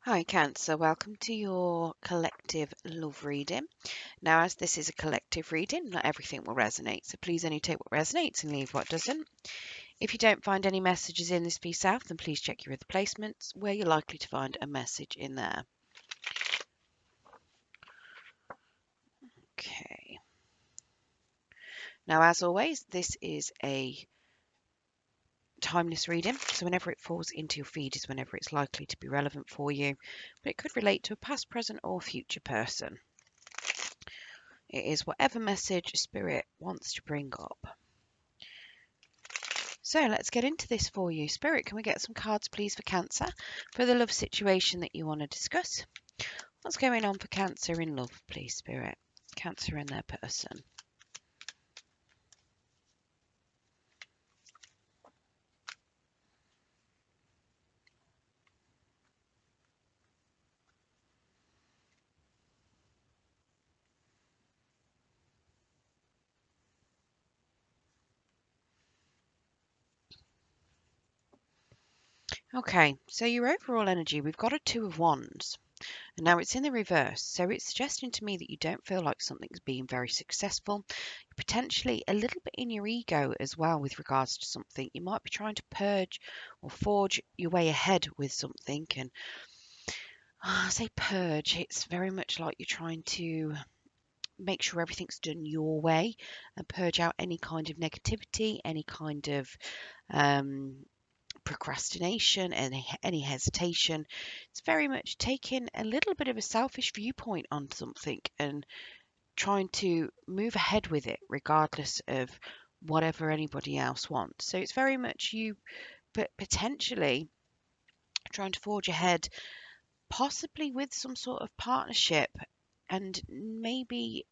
Hi Cancer, welcome to your collective love reading. Now, as this is a collective reading, not everything will resonate, so please only take what resonates and leave what doesn't. If you don't find any messages in this piece out, then please check your other placements where you're likely to find a message in there. Okay. Now, as always, this is a timeless reading, so whenever it falls into your feed is whenever it's likely to be relevant for you, but it could relate to a past, present, or future person. It is whatever message Spirit wants to bring up. So let's get into this for you. Spirit, can we get some cards, please, for Cancer, for the love situation that you want to discuss? What's going on for Cancer in love, please, Spirit? Cancer and their person. Okay, so your overall energy, we've got a Two of Wands. And now it's in the reverse, so it's suggesting to me that you don't feel like something's being very successful. You're potentially a little bit in your ego as well with regards to something. You might be trying to purge or forge your way ahead with something. And I say purge, it's very much like you're trying to make sure everything's done your way and purge out any kind of negativity, any kind of um, procrastination, any hesitation. It's very much taking a little bit of a selfish viewpoint on something and trying to move ahead with it regardless of whatever anybody else wants. So it's very much you, but potentially trying to forge ahead, possibly with some sort of partnership and maybe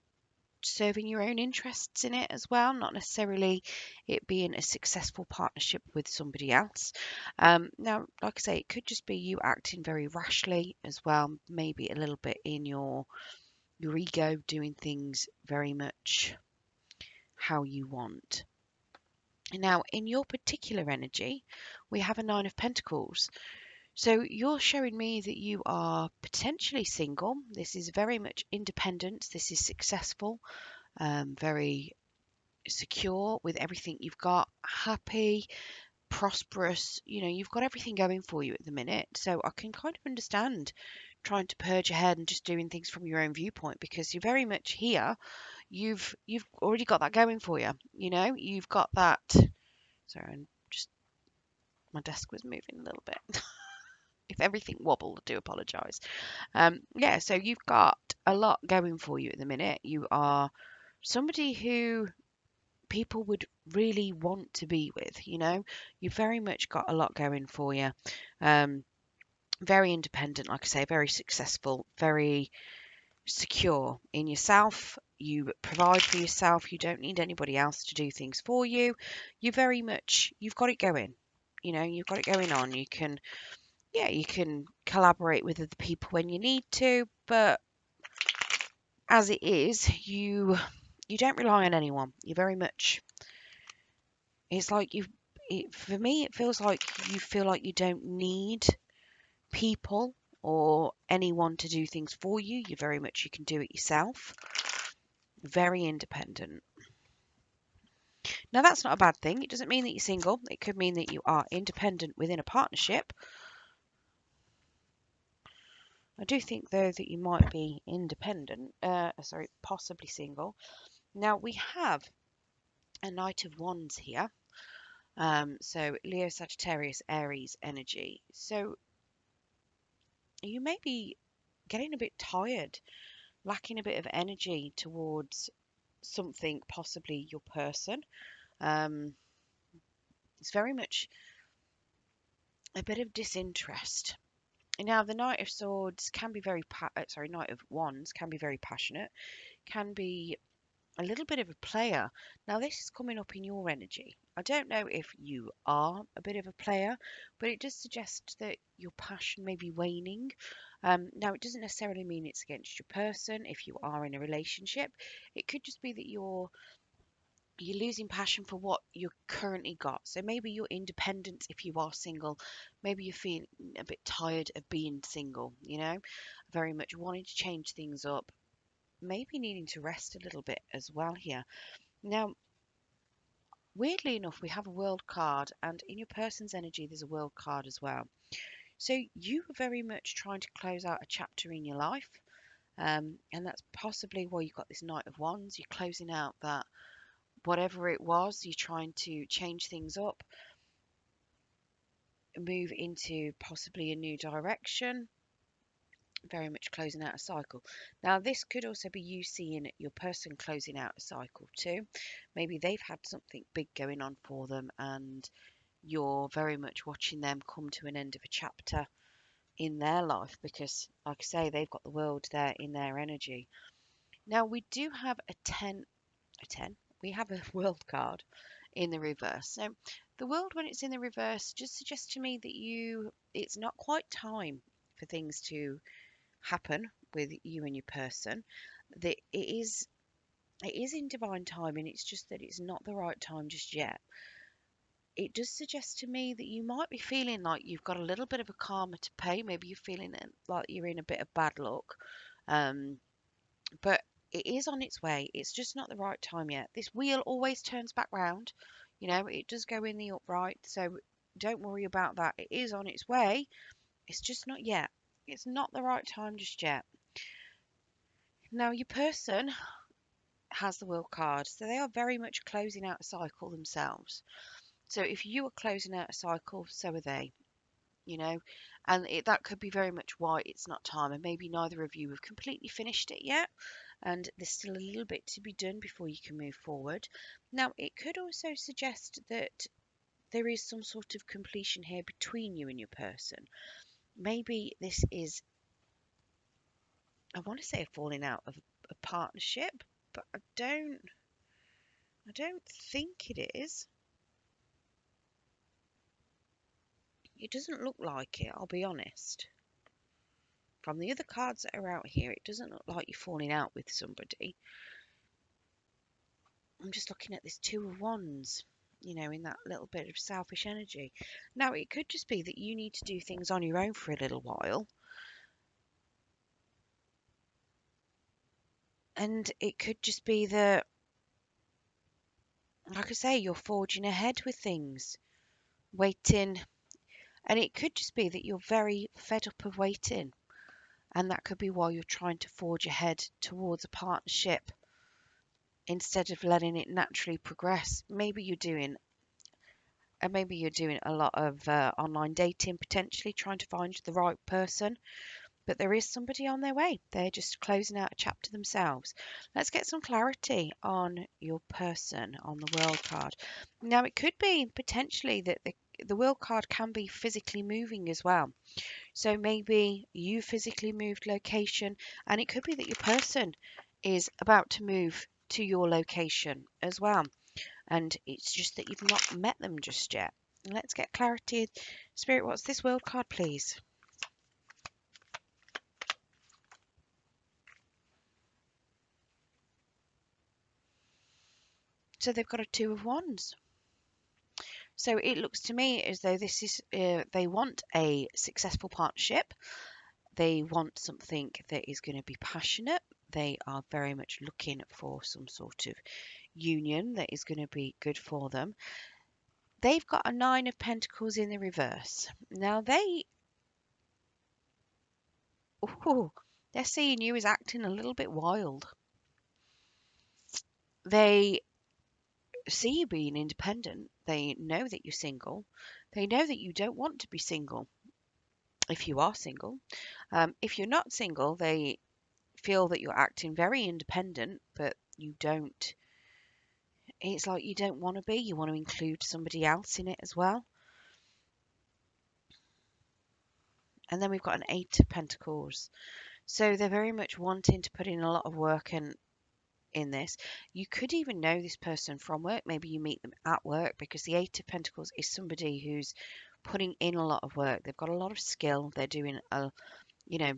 serving your own interests in it as well, not necessarily it being a successful partnership with somebody else. Now, like I say, it could just be you acting very rashly as well, maybe a little bit in your ego, doing things very much how you want. Now, in your particular energy, we have a Nine of Pentacles. So you're showing me that you are potentially single. This is very much independence. This is successful, very secure with everything you've got, happy, prosperous. You know, you've got everything going for you at the minute. So I can kind of understand trying to purge ahead and just doing things from your own viewpoint because you're very much here. You've already got that going for you. You know, you've got that. Sorry, I'm just my desk was moving a little bit. If everything wobbled, I do apologise. Yeah, so you've got a lot going for you at the minute. You are somebody who people would really want to be with, you know. You've very much got a lot going for you. Um, very independent, like I say, very successful, very secure in yourself. You provide for yourself. You don't need anybody else to do things for you. You've got it going. You know, you've got it going on. You can, yeah, you can collaborate with other people when you need to, but as it is, you don't rely on anyone. You very much, it's like for me, it feels like you feel like you don't need people or anyone to do things for you. You very much, you can do it yourself. Very independent. Now, that's not a bad thing. It doesn't mean that you're single. It could mean that you are independent within a partnership. I do think, though, that you might be independent. Sorry, possibly single. Now, we have a Knight of Wands here. So Leo, Sagittarius, Aries energy. So you may be getting a bit tired, lacking a bit of energy towards something, possibly your person. Um, it's very much a bit of disinterest. Now, the Knight of Swords can be Knight of Wands can be very passionate, can be a little bit of a player. Now, this is coming up in your energy. I don't know if you are a bit of a player, but it does suggest that your passion may be waning. Now, it doesn't necessarily mean it's against your person if you are in a relationship. It could just be that you're you're losing passion for what you currently got. So maybe you're independent if you are single. Maybe you're feeling a bit tired of being single, very much wanting to change things up, maybe needing to rest a little bit as well here. Now, weirdly enough, we have a world card, and in your person's energy, there's a world card as well. So you are very much trying to close out a chapter in your life. And that's possibly why you've got this Knight of Wands. You're closing out that whatever it was, you're trying to change things up, move into possibly a new direction, very much closing out a cycle. Now, this could also be you seeing your person closing out a cycle too. Maybe they've had something big going on for them, and you're very much watching them come to an end of a chapter in their life because, like I say, they've got the world there in their energy. Now, we do have a 10, we have a world card in the reverse. So the world, when it's in the reverse, just suggests to me that it's not quite time for things to happen with you and your person. That it is in divine time, and it's just that it's not the right time just yet. It does suggest to me that you might be feeling like you've got a little bit of a karma to pay. Maybe you're feeling like you're in a bit of bad luck. Um, but it is on its way. It's just not the right time yet. This wheel always turns back round. It does go in the upright, so don't worry about that. It is on its way. It's just not yet. It's not the right time just yet. Now, your person has the world card, so they are very much closing out a cycle themselves. So if you are closing out a cycle, so are they. you know, and that could be very much why it's not time, and maybe neither of you have completely finished it yet, and there's still a little bit to be done before you can move forward. Now, it could also suggest that there is some sort of completion here between you and your person. Maybe this is, I want to say, a falling out of a partnership, but I don't think it is. It doesn't look like it, I'll be honest. From the other cards that are out here, it doesn't look like you're falling out with somebody. I'm just looking at this Two of Wands, in that little bit of selfish energy. Now, it could just be that you need to do things on your own for a little while. And it could just be that, like I say, you're forging ahead with things, waiting. And it could just be that you're very fed up of waiting. And that could be why you're trying to forge ahead towards a partnership instead of letting it naturally progress. Maybe you're doing a lot of online dating, potentially trying to find the right person, but there is somebody on their way. They're just closing out a chapter themselves. Let's get some clarity on your person on the world card. Now, it could be potentially that the world card can be physically moving as well. So maybe you physically moved location, and it could be that your person is about to move to your location as well, and it's just that you've not met them just yet. Let's get clarity. Spirit, what's this world card, please? So they've got a Two of Wands. So it looks to me as though this is they want a successful partnership. They want something that is going to be passionate. They are very much looking for some sort of union that is going to be good for them. They've got a Nine of Pentacles in the reverse. Now ooh, they're seeing you as acting a little bit wild. They see you being independent. They know that you're single. They know that you don't want to be single if you are single. If you're not single, they feel that you're acting very independent, but you don't. It's like you don't want to be. You want to include somebody else in it as well. And then we've got an Eight of Pentacles. So they're very much wanting to put in a lot of work in this. You could even know this person from work. Maybe you meet them at work, because the Eight of Pentacles is somebody who's putting in a lot of work. They've got a lot of skill. They're doing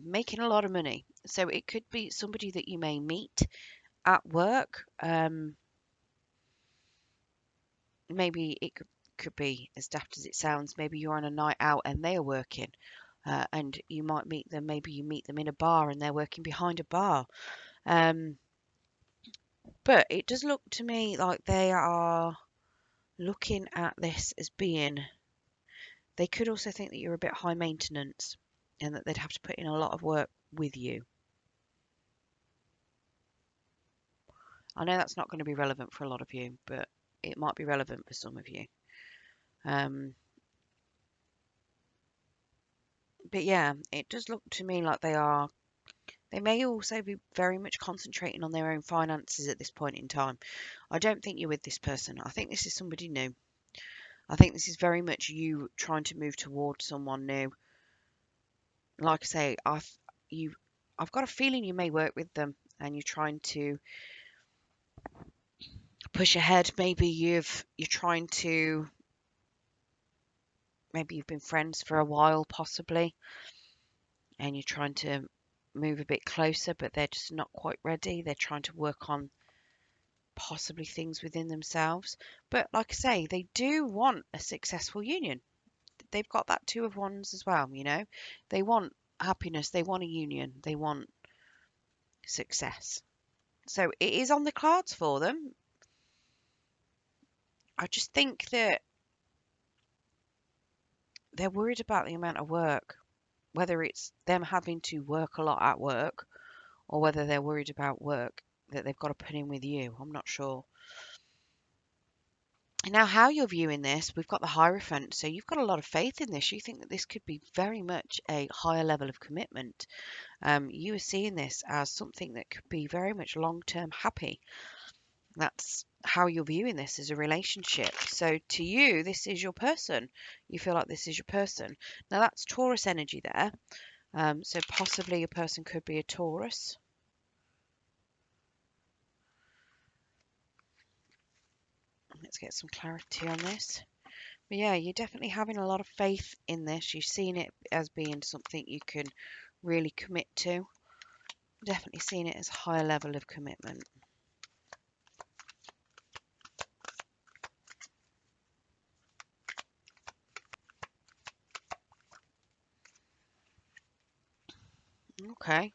making a lot of money. So it could be somebody that you may meet at work. maybe it could be as daft as it sounds. Maybe you're on a night out and they are working, and you might meet them. Maybe you meet them in a bar and they're working behind a bar. Um, but it does look to me like they are looking at this as being. They could also think that you're a bit high maintenance and that they'd have to put in a lot of work with you. I know that's not going to be relevant for a lot of you, but it might be relevant for some of you. Um, but yeah, it does look to me like they may also be very much concentrating on their own finances at this point in time. I don't think you're with this person. I think this is somebody new. I think this is very much you trying to move towards someone new. Like I say, you, I've got a feeling you may work with them and you're trying to push ahead. You're trying to, maybe you've been friends for a while, possibly, and you're trying to move a bit closer, but they're just not quite ready. They're trying to work on possibly things within themselves. But like I say, they do want a successful union. They've got that two of wands as well, you know. They want happiness, they want a union, they want success. So it is on the cards for them. I just think that they're worried about the amount of work, whether it's them having to work a lot at work or whether they're worried about work that they've got to put in with you. I'm not sure. Now, how you're viewing this, we've got the Hierophant, so you've got a lot of faith in this. You think that this could be very much a higher level of commitment. You are seeing this as something that could be very much long-term happy. That's how you're viewing this as a relationship. So to you, this is your person. You feel like this is your person. Now, that's Taurus energy there. So possibly your person could be a Taurus. Let's get some clarity on this. But yeah, you're definitely having a lot of faith in this. You've seen it as being something you can really commit to. Definitely seen it as a higher level of commitment. Okay.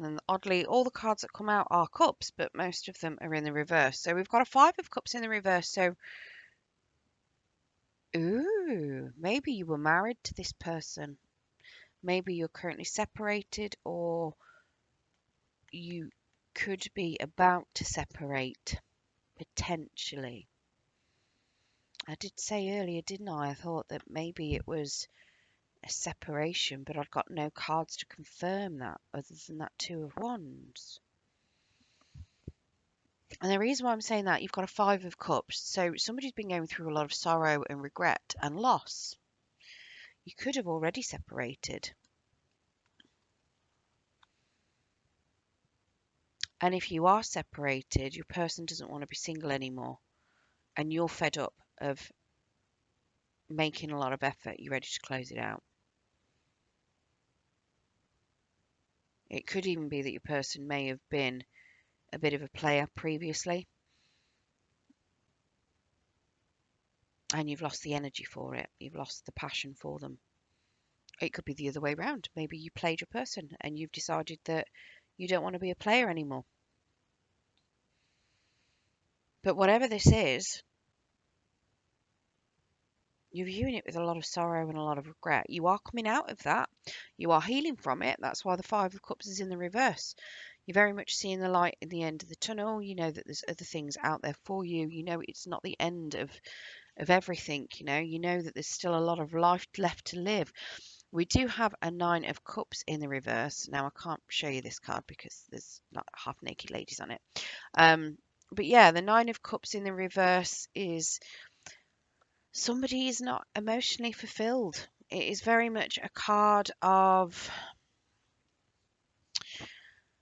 And oddly, all the cards that come out are cups, but most of them are in the reverse. So we've got a five of cups in the reverse. So, ooh, maybe you were married to this person. Maybe you're currently separated, or you could be about to separate, potentially. I did say earlier, didn't I? I thought that maybe it was a separation, but I've got no cards to confirm that other than that two of wands. And the reason why I'm saying that, you've got a five of cups. So somebody's been going through a lot of sorrow and regret and loss. You could have already separated. And if you are separated, your person doesn't want to be single anymore. And you're fed up of making a lot of effort. You're ready to close it out. It could even be that your person may have been a bit of a player previously and you've lost the energy for it. You've lost the passion for them. It could be the other way around. Maybe you played your person and you've decided that you don't want to be a player anymore. But whatever this is, you're viewing it with a lot of sorrow and a lot of regret. You are coming out of that. You are healing from it. That's why the Five of Cups is in the reverse. You're very much seeing the light in the end of the tunnel. You know that there's other things out there for you. You know it's not the end of everything. You know that there's still a lot of life left to live. We do have a Nine of Cups in the reverse. Now, I can't show you this card because there's not half naked ladies on it. But yeah, the Nine of Cups in the reverse is somebody is not emotionally fulfilled. It is very much a card of,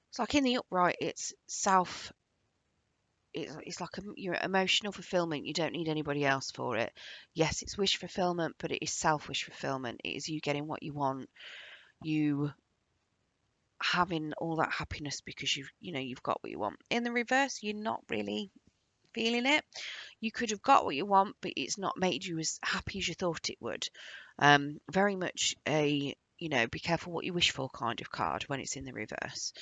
it's like in the upright, it's self, it's like your emotional fulfillment. You don't need anybody else for it. Yes, it's wish fulfillment, but it is self-wish fulfillment. It is you getting what you want, you having all that happiness because you've got what you want. In the reverse, you're not really feeling it. You could have got what you want, but it's not made you as happy as you thought it would. Very much a, be careful what you wish for kind of card when it's in the reverse.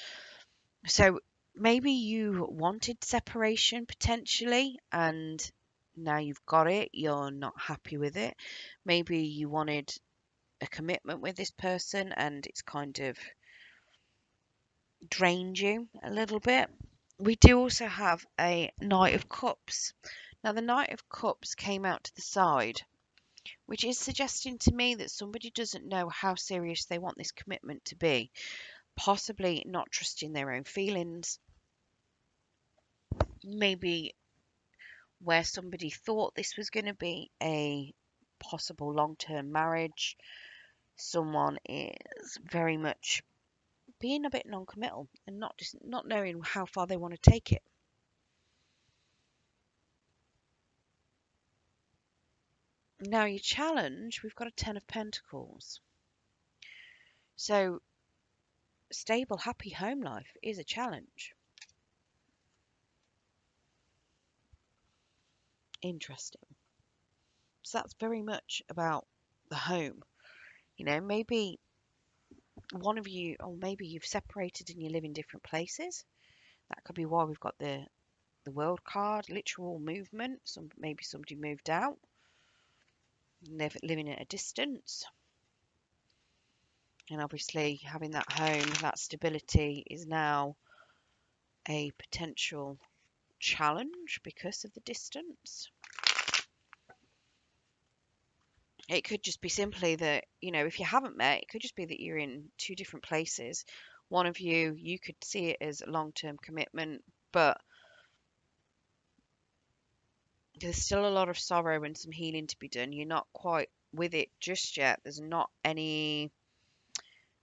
So maybe you wanted separation potentially, and now you've got it, you're not happy with it. Maybe you wanted a commitment with this person and it's kind of drained you a little bit. We do also have a Knight of Cups. Now, the Knight of Cups came out to the side, which is suggesting to me that somebody doesn't know how serious they want this commitment to be, possibly not trusting their own feelings. Maybe where somebody thought this was going to be a possible long-term marriage, someone is very much being a bit non-committal and not knowing how far they want to take it. Now, your challenge, we've got a Ten of Pentacles. So, stable, happy home life is a challenge. Interesting. So, that's very much about the home. Maybe one of you, or maybe you've separated and you live in different places. That could be why we've got the World card, literal movement. Maybe somebody moved out, living at a distance. And obviously, having that home, that stability is now a potential challenge because of the distance. It could just be simply that, if you haven't met, it could just be that you're in two different places. One of you could see it as a long-term commitment, but there's still a lot of sorrow and some healing to be done. You're not quite with it just yet. There's not any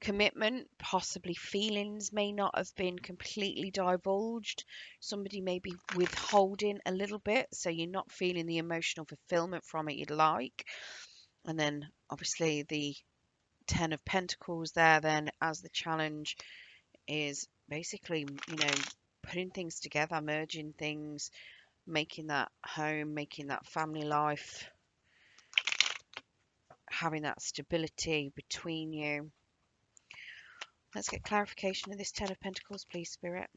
commitment. Possibly feelings may not have been completely divulged. Somebody may be withholding a little bit, so you're not feeling the emotional fulfillment from it you'd like. And then obviously the Ten of Pentacles there then as the challenge is basically, putting things together, merging things, making that home, making that family life, having that stability between you. Let's get clarification of this Ten of Pentacles, please, Spirit.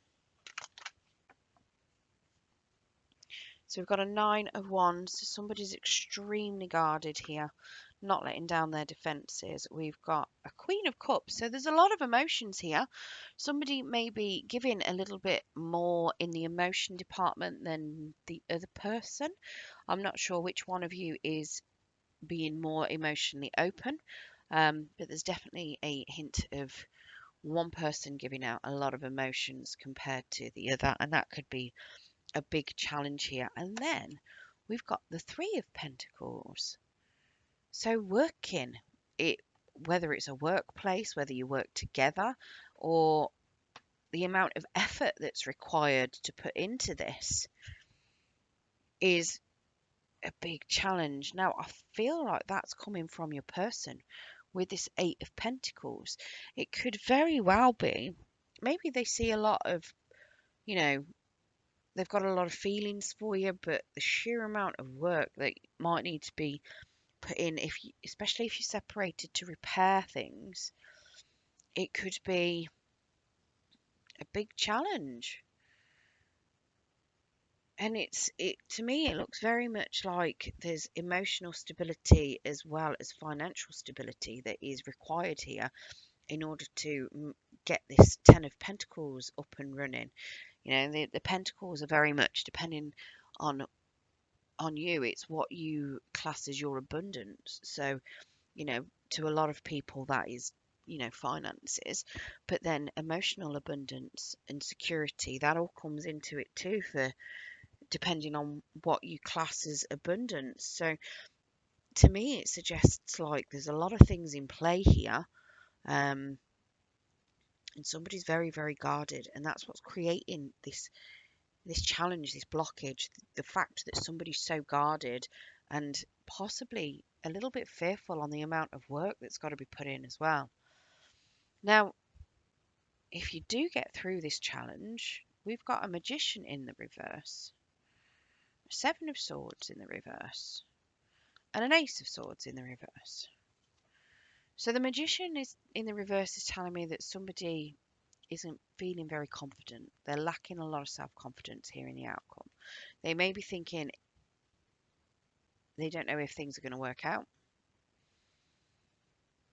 So we've got a Nine of Wands. So somebody's extremely guarded here, not letting down their defences. We've got a Queen of Cups. So there's a lot of emotions here. Somebody may be giving a little bit more in the emotion department than the other person. I'm not sure which one of you is being more emotionally open, but there's definitely a hint of one person giving out a lot of emotions compared to the other, and that could be a big challenge here. And then we've got the Three of Pentacles. So working it, whether it's a workplace, whether you work together, or the amount of effort that's required to put into this is a big challenge. Now, I feel like that's coming from your person with this Eight of Pentacles. It could very well be, maybe they see a lot of, they've got a lot of feelings for you, but the sheer amount of work that might need to be put in, especially if you're separated, to repair things, it could be a big challenge. And it to me, it looks very much like there's emotional stability as well as financial stability that is required here in order to get this Ten of Pentacles up and running. The Pentacles are very much depending on you. It's what you class as your abundance. So, to a lot of people that is, finances, but then emotional abundance and security, that all comes into it too, for depending on what you class as abundance. So to me, it suggests like there's a lot of things in play here, and somebody's very, very guarded, and that's what's creating this challenge, this blockage. The fact that somebody's so guarded and possibly a little bit fearful on the amount of work that's got to be put in as well. Now, if you do get through this challenge, we've got a Magician in the reverse. Seven of Swords in the reverse, and an Ace of Swords in the reverse. So the Magician is in the reverse is telling me that somebody isn't feeling very confident. They're lacking a lot of self-confidence here in the outcome. They may be thinking they don't know if things are going to work out,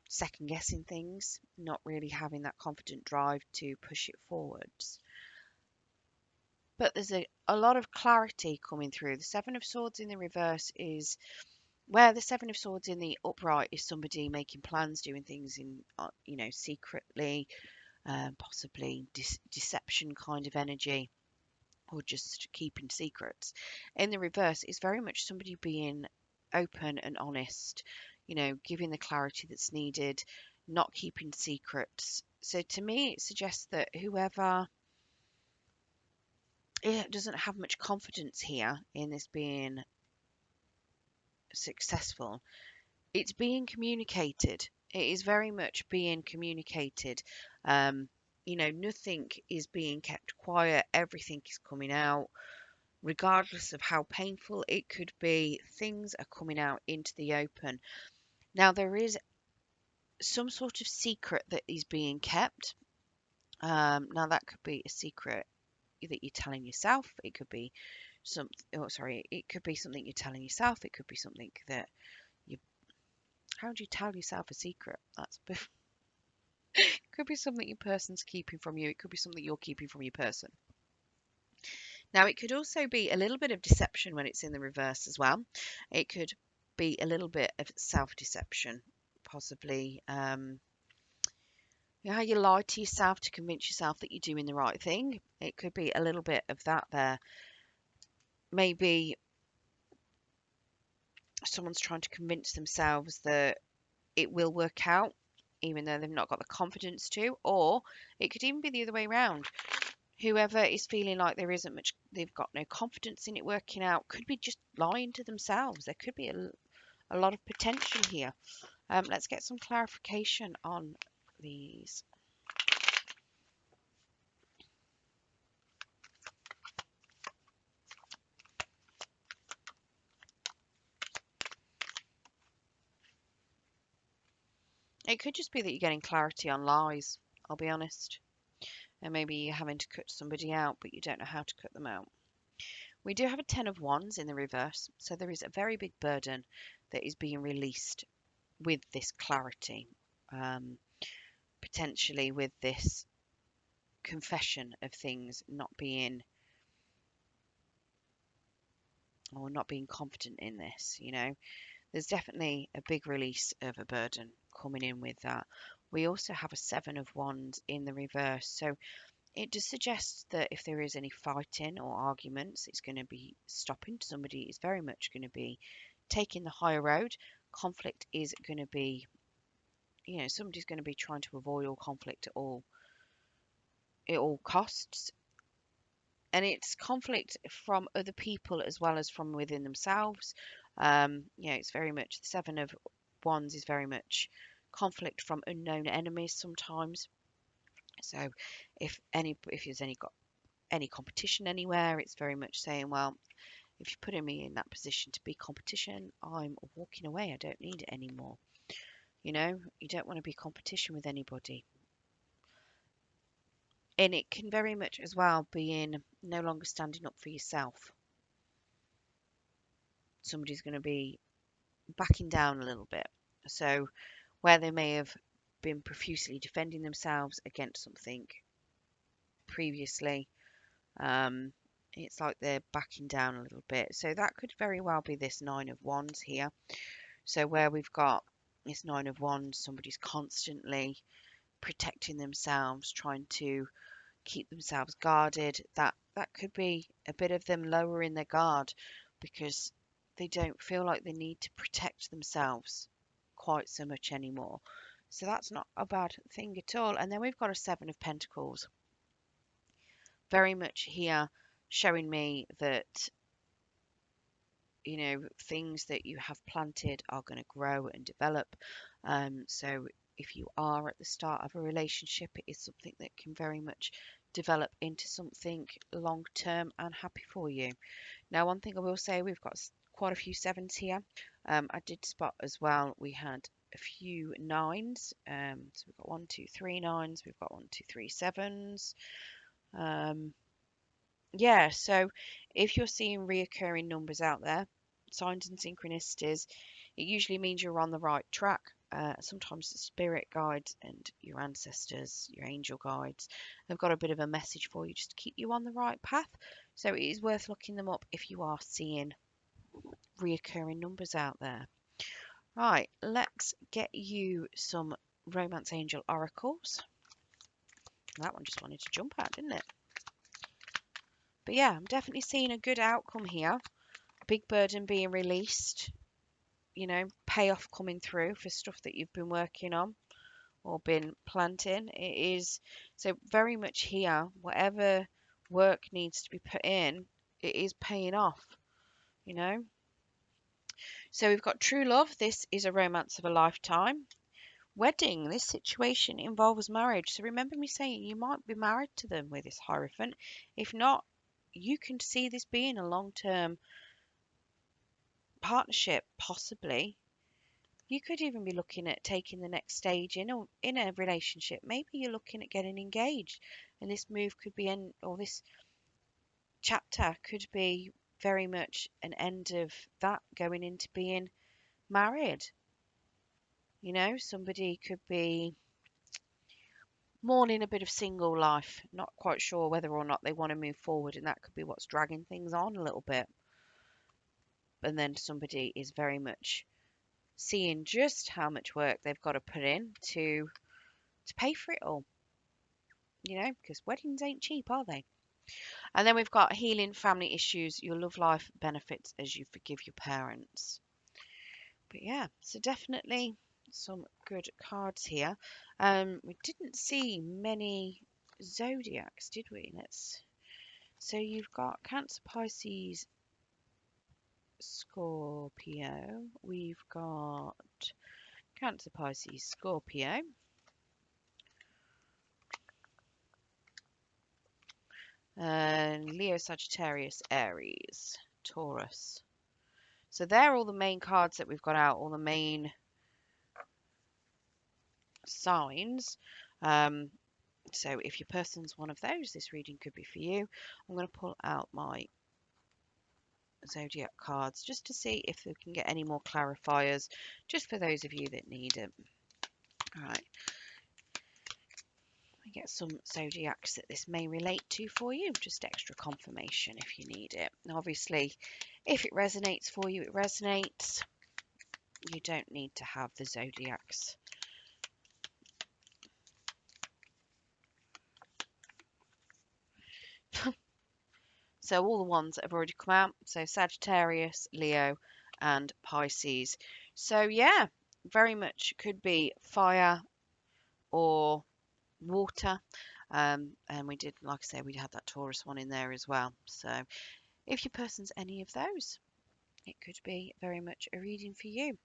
second guessing things, not really having that confident drive to push it forwards. But there's a lot of clarity coming through. The Seven of Swords in the reverse is where the Seven of Swords in the upright is somebody making plans, doing things in, secretly, possibly deception kind of energy, or just keeping secrets. In the reverse, it's very much somebody being open and honest, giving the clarity that's needed, not keeping secrets. So to me, it suggests that whoever doesn't have much confidence here in this being successful, it's being communicated. It is very much being communicated. Nothing is being kept quiet. Everything is coming out, regardless of how painful it could be. Things are coming out into the open. Now, there is some sort of secret that is being kept. Now, that could be a secret that you're telling yourself. It could be it could be something you're telling yourself. It could be something that you. How do you tell yourself a secret? It could be something your person's keeping from you. It could be something you're keeping from your person. Now, it could also be a little bit of deception when it's in the reverse as well. It could be a little bit of self-deception, possibly. How you lie to yourself to convince yourself that you're doing the right thing. It could be a little bit of that there. Maybe someone's trying to convince themselves that it will work out, even though they've not got the confidence to. Or it could even be the other way around. Whoever is feeling like they've got no confidence in it working out, could be just lying to themselves. There could be a lot of potential here. Let's get some clarification on these. It could just be that you're getting clarity on lies, I'll be honest. And maybe you're having to cut somebody out, but you don't know how to cut them out. We do have a Ten of Wands in the reverse, so there is a very big burden that is being released with this clarity, potentially with this confession of things not being confident in this. There's definitely a big release of a burden coming in with that. We also have a Seven of Wands in the reverse, so it does suggest that if there is any fighting or arguments, it's going to be stopping. Somebody is very much going to be taking the higher road. Conflict is going to be, somebody's going to be trying to avoid all conflict at all costs. And it's conflict from other people as well as from within themselves. It's very much the Seven of Wands is very much conflict from unknown enemies sometimes. So if there's any competition anywhere, it's very much saying, well, if you're putting me in that position to be competition, I'm walking away. I don't need it anymore. You don't want to be competition with anybody. And it can very much as well be in no longer standing up for yourself. Somebody's going to be backing down a little bit. So where they may have been profusely defending themselves against something previously, it's like they're backing down a little bit. So that could very well be this Nine of Wands here. So where we've got this Nine of Wands, somebody's constantly protecting themselves, trying to keep themselves guarded. That could be a bit of them lowering their guard because they don't feel like they need to protect themselves quite so much anymore. So that's not a bad thing at all. And then we've got a Seven of Pentacles. Very much here showing me that, things that you have planted are going to grow and develop. So if you are at the start of a relationship, it is something that can very much develop into something long term and happy for you. Now, one thing I will say, we've got quite a few sevens here. I did spot as well, we had a few nines. So we've got one, two, three nines. We've got one, two, three sevens. Yeah, so if you're seeing reoccurring numbers out there, signs and synchronicities, it usually means you're on the right track. Sometimes the spirit guides and your ancestors, your angel guides, have got a bit of a message for you just to keep you on the right path. So it is worth looking them up if you are seeing reoccurring numbers out there. Right, let's get you some romance angel oracles. That one just wanted to jump out, didn't it? But yeah, I'm definitely seeing a good outcome here. Big burden being released, payoff coming through for stuff that you've been working on or been planting. It is so very much here, whatever work needs to be put in, it is paying off, you know. So we've got true love. This is a romance of a lifetime. Wedding. This situation involves marriage. So remember me saying you might be married to them with this Hierophant. If not, you can see this being a long-term partnership, possibly. You could even be looking at taking the next stage in a relationship. Maybe you're looking at getting engaged, and this move could be or this chapter could be very much an end of that, going into being married. Somebody could be mourning a bit of single life, not quite sure whether or not they want to move forward, and that could be what's dragging things on a little bit. And then somebody is very much seeing just how much work they've got to put in to pay for it all, because weddings ain't cheap, are they? And then we've got healing family issues, your love life benefits as you forgive your parents. But yeah, so definitely some good cards here. We didn't see many zodiacs, did we? So you've got Cancer, Pisces, Scorpio. We've got Cancer, Pisces, Scorpio. And Leo, Sagittarius, Aries, Taurus. So they're all the main cards that we've got out, all the main signs. So if your person's one of those, this reading could be for you. I'm going to pull out my zodiac cards just to see if we can get any more clarifiers, just for those of you that need it. All right. I get some zodiacs that this may relate to for you, just extra confirmation if you need it. Now, obviously, if it resonates for you, it resonates. You don't need to have the zodiacs. So all the ones that have already come out, so Sagittarius, Leo, and Pisces. So yeah, very much could be fire or water. And we did, like I said, we had that Taurus one in there as well. So if your person's any of those, it could be very much a reading for you.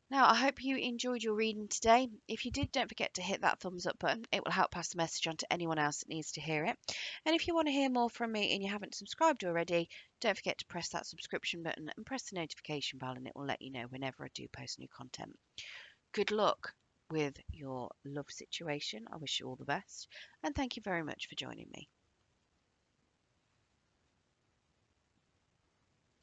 Now, I hope you enjoyed your reading today. If you did, don't forget to hit that thumbs up button. It will help pass the message on to anyone else that needs to hear it. And if you want to hear more from me and you haven't subscribed already, don't forget to press that subscription button and press the notification bell, and it will let you know whenever I do post new content. Good luck with your love situation. I wish you all the best, and thank you very much for joining me.